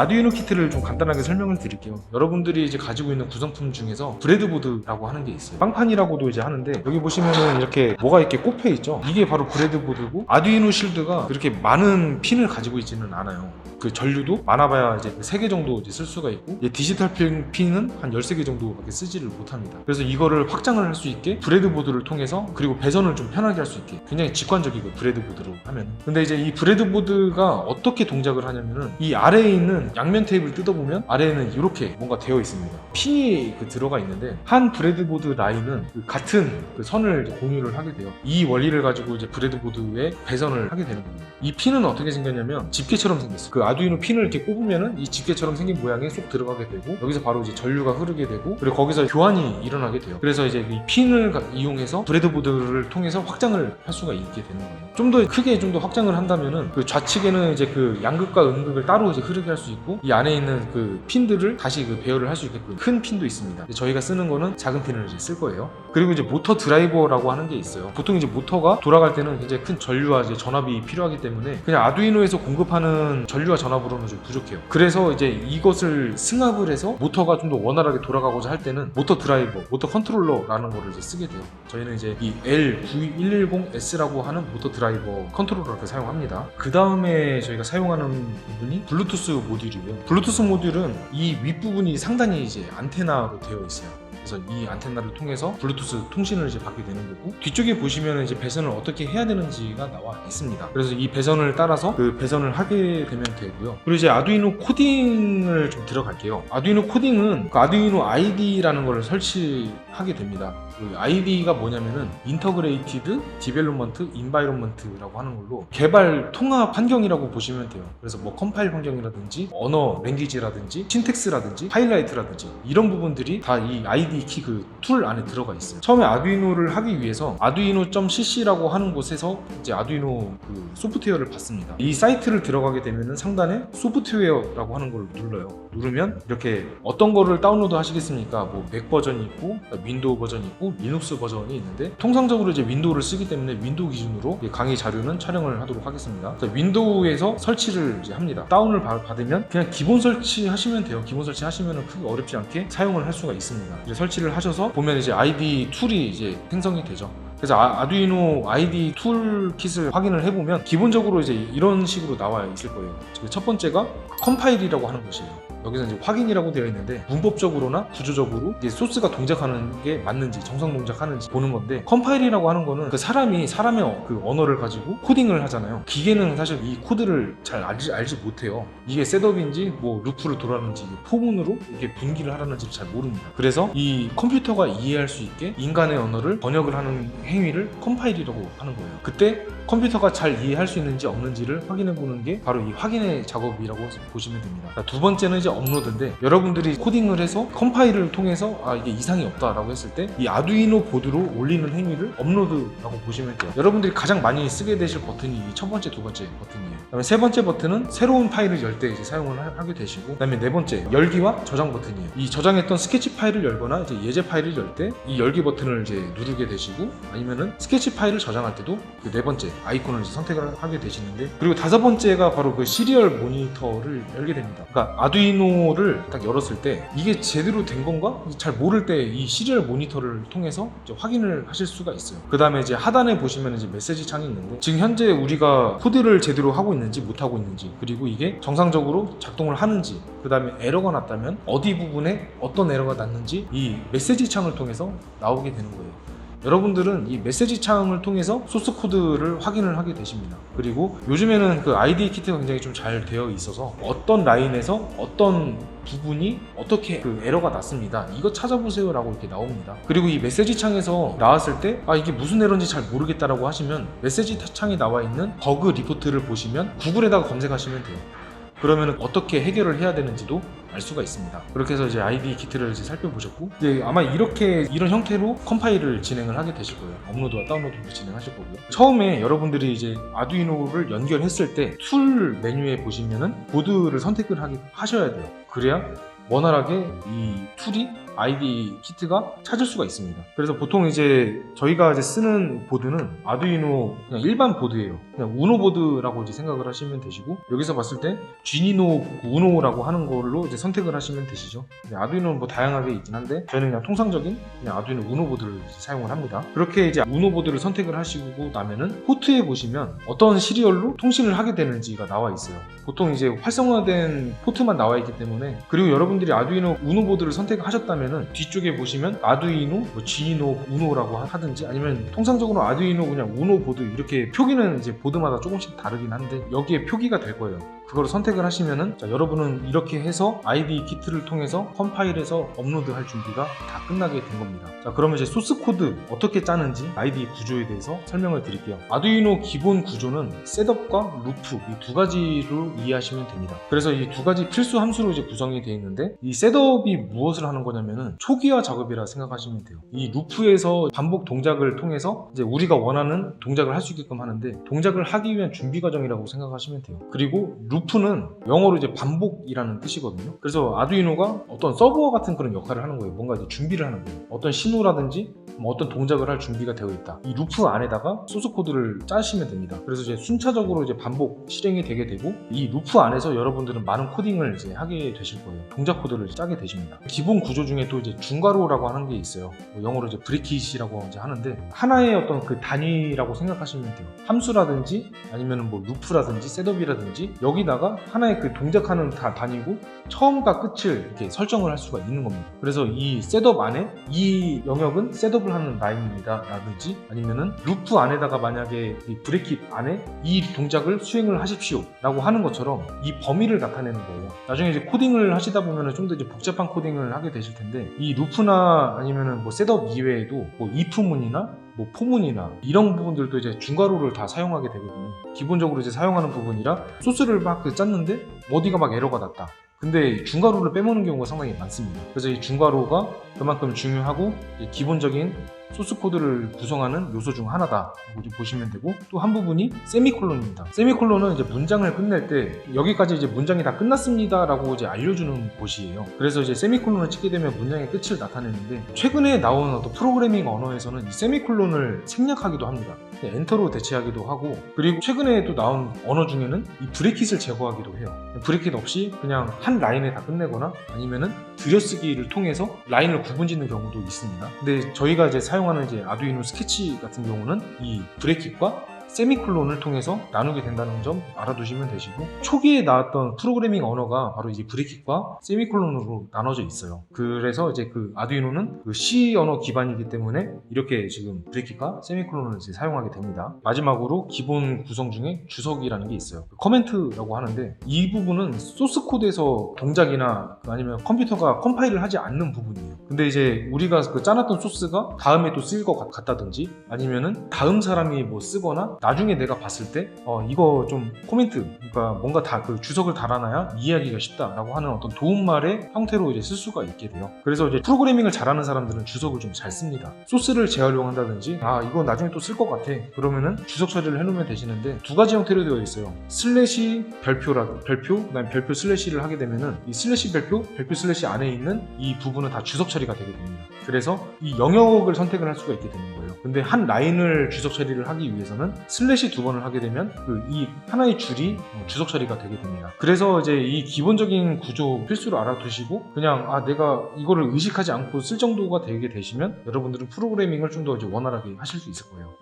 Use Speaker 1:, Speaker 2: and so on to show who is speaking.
Speaker 1: 아두이노 키트를 좀 간단하게 설명을 드릴게요. 여러분들이 이제 가지고 있는 구성품 중에서 브레드보드라고 하는 게 있어요. 빵판이라고도 이제 하는데, 여기 보시면은 이렇게 뭐가 이렇게 꼽혀 있죠. 이게 바로 브레드보드고, 아두이노 실드가 그렇게 많은 핀을 가지고 있지는 않아요. 그 전류도 많아봐야 이제 3개 정도 이제 쓸 수가 있고, 디지털 핀은 한 13개 정도밖에 쓰지를 못합니다. 그래서 이거를 확장을 할 수 있게 브레드보드를 통해서, 그리고 배선을 좀 편하게 할 수 있게, 굉장히 직관적이고 브레드보드로 하면. 근데 이제 이 브레드보드가 어떻게 동작을 하냐면은, 이 아래에 있는 양면 테이프를 뜯어보면 아래에는 이렇게 뭔가 되어 있습니다. 핀이 들어가 있는데, 한 브레드보드 라인은 같은 선을 이제 공유를 하게 돼요. 이 원리를 가지고 이제 브레드보드에 배선을 하게 되는 겁니다. 이 핀은 어떻게 생겼냐면 집게처럼 생겼어요. 그 아두이노 핀을 이렇게 꼽으면은 이 집게처럼 생긴 모양에 쏙 들어가게 되고, 여기서 바로 이제 전류가 흐르게 되고, 그리고 거기서 교환이 일어나게 돼요. 그래서 이제 이 핀을 이용해서 브레드보드를 통해서 확장을 할 수가 있게 되는 거예요. 좀 더 크게 좀 더 확장을 한다면은, 그 좌측에는 이제 그 양극과 음극을 따로 이제 흐르게 할 수 있고, 이 안에 있는 그 핀들을 다시 그 배열을 할 수 있게끔 큰 핀도 있습니다. 저희가 쓰는 거는 작은 핀을 이제 쓸 거예요. 그리고 이제 모터 드라이버라고 하는 게 있어요. 보통 이제 모터가 돌아갈 때는 굉장히 큰 전류와 이제 전압이 필요하기 때문에 그냥 아두이노에서 공급하는 전류와 전압으로는 좀 부족해요. 그래서 이제 이것을 승합을 해서 모터가 좀 더 원활하게 돌아가고자 할 때는 모터 드라이버, 모터 컨트롤러라는 거를 이제 쓰게 돼요. 저희는 이제 이 L9110S라고 하는 모터 드라이버 컨트롤러를 사용합니다. 그 다음에 저희가 사용하는 부분이 블루투스 모듈이고요. 블루투스 모듈은 이 윗부분이 상단이 이제 안테나로 되어 있어요. 그래서 이 안테나를 통해서 블루투스 통신을 이제 받게 되는 거고, 뒤쪽에 보시면 이제 배선을 어떻게 해야 되는지가 나와 있습니다. 그래서 이 배선을 따라서 그 배선을 하게 되면 되고요. 그리고 이제 아두이노 코딩을 좀 들어갈게요. 아두이노 코딩은 그 아두이노 ID라는 걸 설치하게 됩니다. 그 ID가 뭐냐면은 인터그레이티드 디벨롭먼트 인바이런먼트라고 하는 걸로 개발 통합 환경이라고 보시면 돼요. 그래서 뭐 컴파일 환경이라든지 언어 랭귀지라든지 신텍스라든지 하이라이트라든지 이런 부분들이 다 이 ID 키 그 툴 안에 들어가 있어요. 처음에 아두이노를 하기 위해서 아두이노.cc라고 하는 곳에서 이제 아두이노 그 소프트웨어를 받습니다. 이 사이트를 들어가게 되면은 상단에 소프트웨어라고 하는 걸 눌러요. 누르면 이렇게 어떤 거를 다운로드 하시겠습니까? 뭐 맥 버전이 있고 윈도우 버전이 있고 리눅스 버전이 있는데, 통상적으로 이제 윈도우를 쓰기 때문에 윈도우 기준으로 강의 자료는 촬영을 하도록 하겠습니다. 윈도우에서 설치를 이제 합니다. 다운을 받으면 그냥 기본 설치하시면 돼요. 기본 설치하시면 크게 어렵지 않게 사용을 할 수가 있습니다. 이제 설치를 하셔서 보면 이제 ID 툴이 이제 생성이 되죠. 그래서 아두이노 ID 툴킷을 확인을 해보면 기본적으로 이제 이런 식으로 나와 있을 거예요. 첫 번째가 컴파일이라고 하는 것이에요. 여기서 이제 확인이라고 되어 있는데, 문법적으로나 구조적으로 이제 소스가 동작하는 게 맞는지, 정상 동작하는지 보는 건데, 컴파일이라고 하는 거는 그 사람이 사람의 그 언어를 가지고 코딩을 하잖아요. 기계는 사실 이 코드를 잘 알지 못해요. 이게 셋업인지 뭐 루프를 돌아가는지 포문으로 이렇게 분기를 하라는지 잘 모릅니다. 그래서 이 컴퓨터가 이해할 수 있게 인간의 언어를 번역을 하는 행위를 컴파일이라고 하는 거예요. 그때 컴퓨터가 잘 이해할 수 있는지 없는지를 확인해 보는 게 바로 이 확인의 작업이라고 보시면 됩니다. 두 번째는 이제 업로드인데, 여러분들이 코딩을 해서 컴파일을 통해서 이게 이상이 없다라고 했을 때 이 아두이노 보드로 올리는 행위를 업로드라고 보시면 돼요. 여러분들이 가장 많이 쓰게 되실 버튼이 이 첫 번째, 두 번째 버튼이에요. 그다음에 세 번째 버튼은 새로운 파일을 열 때 이제 사용을 하게 되시고, 그다음에 네 번째 열기와 저장 버튼이에요. 이 저장했던 스케치 파일을 열거나 이제 예제 파일을 열 때 이 열기 버튼을 이제 누르게 되시고, 아니면은 스케치 파일을 저장할 때도 그 네 번째 아이콘을 이제 선택을 하게 되시는데, 그리고 다섯 번째가 바로 그 시리얼 모니터를 열게 됩니다. 그러니까 아두이노를 딱 열었을 때 이게 제대로 된 건가? 잘 모를 때 이 시리얼 모니터를 통해서 이제 확인을 하실 수가 있어요. 그 다음에 이제 하단에 보시면 이제 메시지 창이 있는데, 지금 현재 우리가 코드를 제대로 하고 있는지 못하고 있는지, 그리고 이게 정상적으로 작동을 하는지, 그 다음에 에러가 났다면 어디 부분에 어떤 에러가 났는지 이 메시지 창을 통해서 나오게 되는 거예요. 여러분들은 이 메시지 창을 통해서 소스 코드를 확인을 하게 되십니다. 그리고 요즘에는 그 ID 키트가 굉장히 좀 잘 되어 있어서 어떤 라인에서 어떤 부분이 어떻게 그 에러가 났습니다, 이거 찾아보세요 라고 이렇게 나옵니다. 그리고 이 메시지 창에서 나왔을 때 이게 무슨 에러인지 잘 모르겠다라고 하시면 메시지 창에 나와 있는 버그 리포트를 보시면 구글에다가 검색하시면 돼요. 그러면 어떻게 해결을 해야 되는지도 알 수가 있습니다. 그렇게 해서 이제 ID 키트를 이제 살펴보셨고, 이제 아마 이런 형태로 컴파일을 진행을 하게 되실 거예요. 업로드와 다운로드도 진행하실 거고요. 처음에 여러분들이 이제 아두이노를 연결했을 때 툴 메뉴에 보시면은 보드를 선택을 하셔야 돼요. 그래야 원활하게 이 툴이 ID 키트가 찾을 수가 있습니다. 그래서 보통 이제 저희가 이제 쓰는 보드는 아두이노 그냥 일반 보드예요. 그냥 우노 보드라고 이제 생각을 하시면 되시고, 여기서 봤을 때 쥐니노 우노라고 하는 걸로 이제 선택을 하시면 되시죠. 아두이노는 뭐 다양하게 있긴 한데 저희는 그냥 통상적인 그냥 아두이노 우노 보드를 이제 사용을 합니다. 그렇게 이제 우노 보드를 선택을 하시고 나면은 포트에 보시면 어떤 시리얼로 통신을 하게 되는지가 나와 있어요. 보통 이제 활성화된 포트만 나와 있기 때문에, 그리고 여러분들이 아두이노 우노 보드를 선택하셨다면은 뒤쪽에 보시면 아두이노, 뭐 쥐니노 우노라고 하든지, 아니면 통상적으로 아두이노 그냥 우노 보드 이렇게 표기는 이제 보드마다 조금씩 다르긴 한데 여기에 표기가 될 거예요. 그걸 선택을 하시면은, 자, 여러분은 이렇게 해서 ID 키트를 통해서 컴파일해서 업로드할 준비가 다 끝나게 된 겁니다. 자, 그러면 이제 소스 코드 어떻게 짜는지 ID 구조에 대해서 설명을 드릴게요. 아두이노 기본 구조는 셋업과 루프 이 두 가지로 이해하시면 됩니다. 그래서 이 두 가지 필수 함수로 이제 구성이 되어 있는데, 이 셋업이 무엇을 하는 거냐면은 초기화 작업이라 생각하시면 돼요. 이 루프에서 반복 동작을 통해서 이제 우리가 원하는 동작을 할 수 있게끔 하는데, 동작을 하기 위한 준비 과정이라고 생각하시면 돼요. 그리고 루프는 영어로 이제 반복이라는 뜻이거든요. 그래서 아두이노가 어떤 서버 같은 그런 역할을 하는 거예요. 뭔가 이제 준비를 하는 거예요. 어떤 신호라든지 뭐 어떤 동작을 할 준비가 되어 있다. 이 루프 안에다가 소스 코드를 짜시면 됩니다. 그래서 이제 순차적으로 이제 반복 실행이 되게 되고, 이 루프 안에서 여러분들은 많은 코딩을 이제 하게 되실 거예요. 동작 코드를 짜게 되십니다. 기본 구조 중에 또 이제 중괄호라고 하는 게 있어요. 뭐 영어로 이제 브레킷이라고 이제 하는데, 하나의 어떤 그 단위라고 생각하시면 돼요. 함수라든지 아니면 뭐 루프라든지 셋업이라든지 여기다가 하나의 그 동작하는 단위고 처음과 끝을 이렇게 설정을 할 수가 있는 겁니다. 그래서 이 셋업 안에 이 영역은 셋업을 하는 라인입니다 라든지, 아니면은 루프 안에다가 만약에 이 브레킷 안에 이 동작을 수행을 하십시오 라고 하는 것처럼 이 범위를 나타내는 거예요. 나중에 이제 코딩을 하시다 보면은 좀 더 이제 복잡한 코딩을 하게 되실 텐데, 이 루프나 아니면은 뭐 셋업 이외에도 뭐 if문이나 뭐 포문이나 이런 부분들도 이제 중괄호를 다 사용하게 되거든요. 기본적으로 이제 사용하는 부분이라 소스를 막 짰는데 어디가 막 에러가 났다. 근데 중괄호를 빼먹는 경우가 상당히 많습니다. 그래서 이 중괄호가 그만큼 중요하고 기본적인 소스 코드를 구성하는 요소 중 하나다라고 보시면 되고, 또 한 부분이 세미콜론입니다. 세미콜론은 이제 문장을 끝낼 때 여기까지 이제 문장이 다 끝났습니다라고 이제 알려주는 곳이에요. 그래서 이제 세미콜론을 찍게 되면 문장의 끝을 나타내는데, 최근에 나온 어떤 프로그래밍 언어에서는 이 세미콜론을 생략하기도 합니다. 엔터로 대체하기도 하고, 그리고 최근에 또 나온 언어 중에는 이 브레킷을 제거하기도 해요. 브레킷 없이 그냥 한 라인에 다 끝내거나 아니면은 들여쓰기를 통해서 라인을 구분짓는 경우도 있습니다. 근데 저희가 이제 사용하는 이제 아두이노 스케치 같은 경우는 이 브레킷과 세미콜론을 통해서 나누게 된다는 점 알아두시면 되시고, 초기에 나왔던 프로그래밍 언어가 바로 이제 브레킷과 세미콜론으로 나눠져 있어요. 그래서 이제 그 아두이노는 그 C 언어 기반이기 때문에 이렇게 지금 브레킷과 세미콜론을 이제 사용하게 됩니다. 마지막으로 기본 구성 중에 주석이라는 게 있어요. 커멘트라고 하는데, 이 부분은 소스 코드에서 동작이나 아니면 컴퓨터가 컴파일을 하지 않는 부분이에요. 근데 이제 우리가 그 짜놨던 소스가 다음에 또 쓰일 것 같다든지, 아니면은 다음 사람이 뭐 쓰거나 나중에 내가 봤을 때 이거 좀 코멘트, 그러니까 뭔가 다 그 주석을 달아놔야 이해하기가 쉽다라고 하는 어떤 도움말의 형태로 이제 쓸 수가 있게 돼요. 그래서 이제 프로그래밍을 잘하는 사람들은 주석을 좀 잘 씁니다. 소스를 재활용한다든지, 이거 나중에 또 쓸 것 같아 그러면은 주석 처리를 해놓으면 되시는데, 두 가지 형태로 되어 있어요. 슬래시 별표, 그다음에 별표 슬래시를 하게 되면은 이 슬래시 별표 슬래시 안에 있는 이 부분은 다 주석 처리가 되게 됩니다. 그래서 이 영역을 선택을 할 수가 있게 되는 거예요. 근데 한 라인을 주석 처리를 하기 위해서는 슬래시 두 번을 하게 되면 이 하나의 줄이 주석 처리가 되게 됩니다. 그래서 이제 이 기본적인 구조 필수로 알아두시고, 그냥 내가 이거를 의식하지 않고 쓸 정도가 되게 되시면 여러분들은 프로그래밍을 좀 더 이제 원활하게 하실 수 있을 거예요.